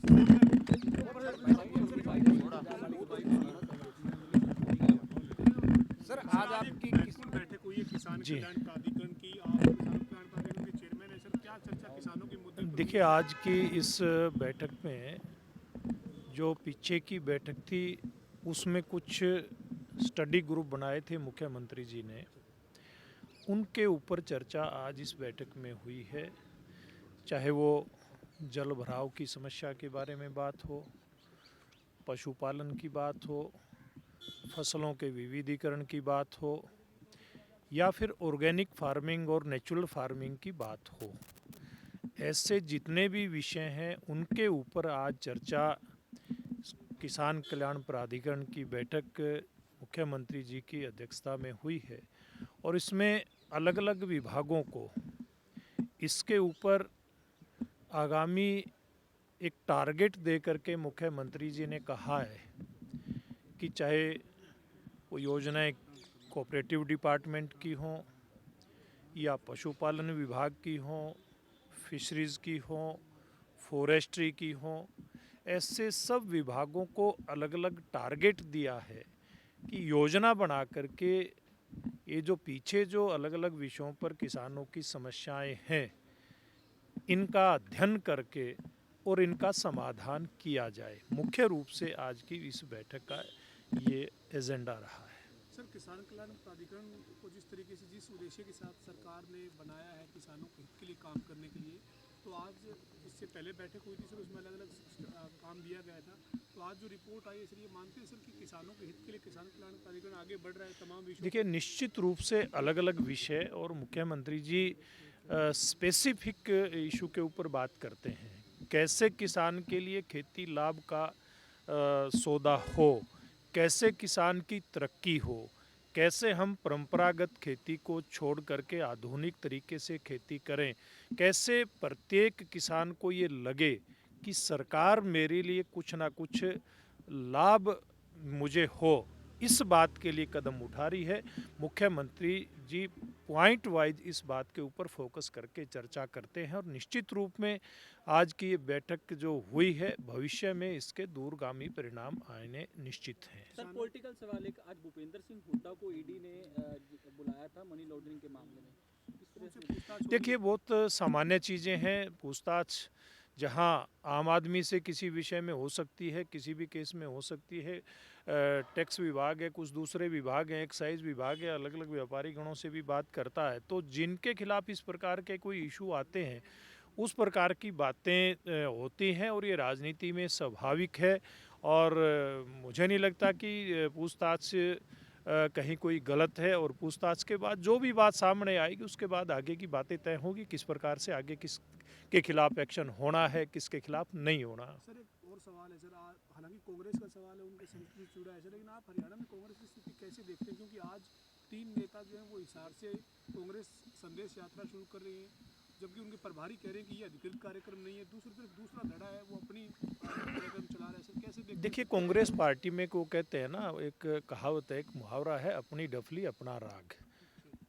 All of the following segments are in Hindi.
सर आज आपकी बैठक हुई है किसान कल्याण प्राधिकरण की, आप किसान कल्याण प्राधिकरण के चेयरमैन है सर, क्या चर्चा किसानों के मुद्दे पर? देखिए, आज की इस बैठक में जो पीछे की बैठक थी उसमें कुछ स्टडी ग्रुप बनाए थे मुख्यमंत्री जी ने, उनके ऊपर चर्चा आज इस बैठक में हुई है। चाहे वो जल भराव की समस्या के बारे में बात हो, पशुपालन की बात हो, फसलों के विविधीकरण की बात हो, या फिर ऑर्गेनिक फार्मिंग और नेचुरल फार्मिंग की बात हो, ऐसे जितने भी विषय हैं उनके ऊपर आज चर्चा किसान कल्याण प्राधिकरण की बैठक मुख्यमंत्री जी की अध्यक्षता में हुई है। और इसमें अलग अलग विभागों को इसके ऊपर आगामी एक टारगेट दे करके मुख्यमंत्री जी ने कहा है कि चाहे वो योजनाएं कोऑपरेटिव डिपार्टमेंट की हों या पशुपालन विभाग की हों, फिशरीज़ की हों, फॉरेस्ट्री की हों, ऐसे सब विभागों को अलग अलग टारगेट दिया है कि योजना बना करके ये जो पीछे जो अलग अलग विषयों पर किसानों की समस्याएं हैं, इनका अध्ययन करके और इनका समाधान किया जाए। मुख्य रूप से आज की इस बैठक का ये एजेंडा रहा है। सर, किसान कल्याण प्राधिकरण को जिस तरीके से, जिस उद्देश्य के साथ सरकार ने बनाया है किसानों के हित के लिए काम करने के लिए, तो आज इससे पहले बैठक हुई थी सर, उसमें अलग अलग काम दिया गया था। तो आज जो रिपोर्ट आई है सर, ये मानते हैं सर कि किसानों के हित के लिए किसान कल्याण प्राधिकरण आगे बढ़ रहा है तमाम विषयों? देखिए, निश्चित रूप से अलग अलग विषय और मुख्यमंत्री जी स्पेसिफिक इशू के ऊपर बात करते हैं। कैसे किसान के लिए खेती लाभ का सौदा हो, कैसे किसान की तरक्की हो, कैसे हम परंपरागत खेती को छोड़ करके आधुनिक तरीके से खेती करें, कैसे प्रत्येक किसान को ये लगे कि सरकार मेरे लिए कुछ ना कुछ लाभ मुझे हो, इस बात के लिए कदम उठा रही है। मुख्यमंत्री जी पॉइंट वाइज इस बात के ऊपर फोकस करके चर्चा करते हैं और निश्चित रूप में आज की ये बैठक जो हुई है, भविष्य में इसके दूरगामी परिणाम आने निश्चित हैं। सर, पॉलिटिकल सवाल एक, आज भूपेंद्र सिंह हुड्डा को ईडी ने बुलाया था मनी लॉन्ड्रिंग के मामले में, किस तरह से पूछताछ? देखिए, बहुत सामान्य चीज़ें हैं। पूछताछ जहां आम आदमी से किसी विषय में हो सकती है, किसी भी केस में हो सकती है, टैक्स विभाग है, कुछ दूसरे विभाग हैं, एक्साइज विभाग है, अलग अलग व्यापारी गणों से भी बात करता है। तो जिनके खिलाफ इस प्रकार के कोई इशू आते हैं, उस प्रकार की बातें होती हैं और ये राजनीति में स्वाभाविक है। और मुझे नहीं लगता कि पूछताछ कहीं कोई गलत है। और पूछताछ के बाद जो भी बात सामने आएगी, उसके बाद आगे की बातें तय होगी, किस प्रकार से आगे किस के खिलाफ एक्शन होना है, किसके खिलाफ नहीं होना। सर, एक और सवाल है सर, हालांकि कांग्रेस का सवाल है, उनके संगठन से जुड़ा है सर, लेकिन आप हरियाणा में कांग्रेस की स्थिति कैसे देखते हैं? क्योंकि आज 3 नेता जो हैं वो हिसार से कांग्रेस संदेश यात्रा शुरू कर रही है, जबकि उनके प्रभारी कह रहे हैं कि ये अधिकृत कार्यक्रम नहीं है। दूसरी तरफ दूसरा धड़ा है, वो अपनी कार्यक्रम चला रहा है सर, कैसे देखते हैं? देखिए, कांग्रेस पार्टी में को कहते हैं ना, एक कहावत है, एक मुहावरा है, अपनी डफली अपना राग।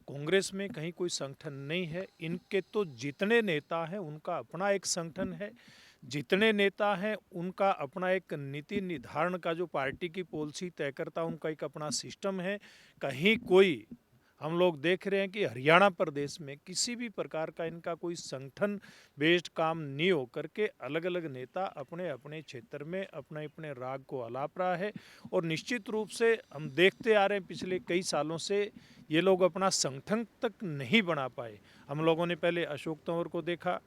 कांग्रेस में कहीं कोई संगठन नहीं है। इनके तो जितने नेता हैं उनका अपना एक संगठन है, जितने नेता हैं उनका अपना एक नीति निर्धारण का जो पार्टी की पॉलिसी तय करता है, उनका एक अपना सिस्टम है। कहीं कोई, हम लोग देख रहे हैं कि हरियाणा प्रदेश में किसी भी प्रकार का इनका कोई संगठन बेस्ड काम नहीं हो करके अलग अलग नेता अपने अपने क्षेत्र में अपने अपने राग को अलाप रहा है। और निश्चित रूप से हम देखते आ रहे हैं पिछले कई सालों से ये लोग अपना संगठन तक नहीं बना पाए। हम लोगों ने पहले अशोक तंवर को देखा,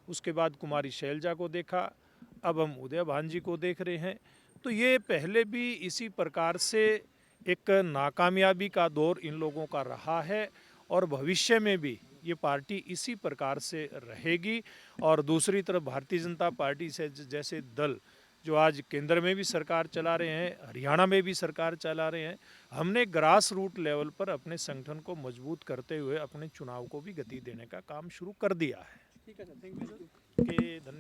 उसके बाद कुमारी शैलजा को देखा, अब हम उदय भान जी को देख रहे हैं। तो ये पहले भी इसी प्रकार से एक नाकामयाबी का दौर इन लोगों का रहा है और भविष्य में भी ये पार्टी इसी प्रकार से रहेगी। और दूसरी तरफ भारतीय जनता पार्टी से जैसे दल जो आज केंद्र में भी सरकार चला रहे हैं, हरियाणा में भी सरकार चला रहे हैं, हमने ग्रास रूट लेवल पर अपने संगठन को मजबूत करते हुए अपने चुनाव को भी गति देने का काम शुरू कर दिया है। ठीक है सर, थैंक यू सर। धन्यवाद।